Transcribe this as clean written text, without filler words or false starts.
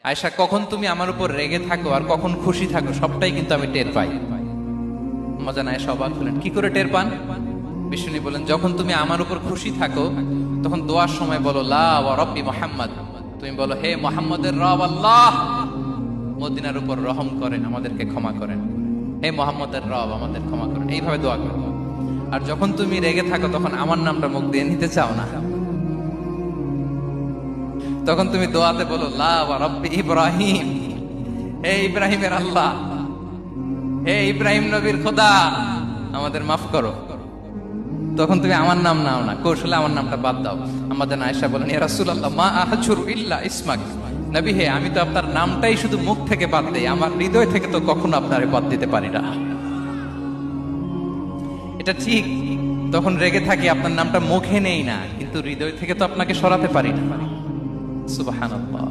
আয়েশা, কখন তুমি আমার উপর রেগে থাকো আর কখন খুশি থাকো সবটাই কিন্তু আমি টের পাই। মজা না, আয়েশা অবাক হলেন, কি করে টের পান? বিষ্ণু বলেন, যখন তুমি আমার উপর খুশি থাকো তখন দোয়ার সময় বলো লা ওয়া রাব্বি মুহাম্মদ, তুমি বলো হে মুহাম্মদের রব আল্লাহ, মদিনার উপর রহম করেন, আমাদেরকে ক্ষমা করেন, হে মুহাম্মদের রব আমাদের ক্ষমা করেন, এইভাবে দোয়া করো। আর যখন তুমি রেগে থাকো তখন আমার নামটা মুখ দিয়ে নিতে চাও না, তখন তুমি দোয়াতে বলো লা ওয়া রাব্বি ইব্রাহিম, হে ইব্রাহিমের আল্লাহ, হে ইব্রাহিম নবীর খোদা আমাদের মাফ করো। তখন তুমি আমার নাম নাও না, কৌশলে আমার নামটা বাদ দাও। আমাদের আয়েশা বলেন, ইয়া রাসূলুল্লাহ মা আহজুরু ইল্লা ইসমাক, নবী হে আমি তো আপনার নামটাই শুধু মুখ থেকে বাদ দেই, আমার হৃদয় থেকে তো কখনো আপনারে বাদ দিতে পারি না। এটা ঠিক, তখন রেগে থাকি, আপনার নামটা মুখে নেই না, কিন্তু হৃদয় থেকে তো আপনাকে সরাতে পারি না। সুবহানাল্লাহ।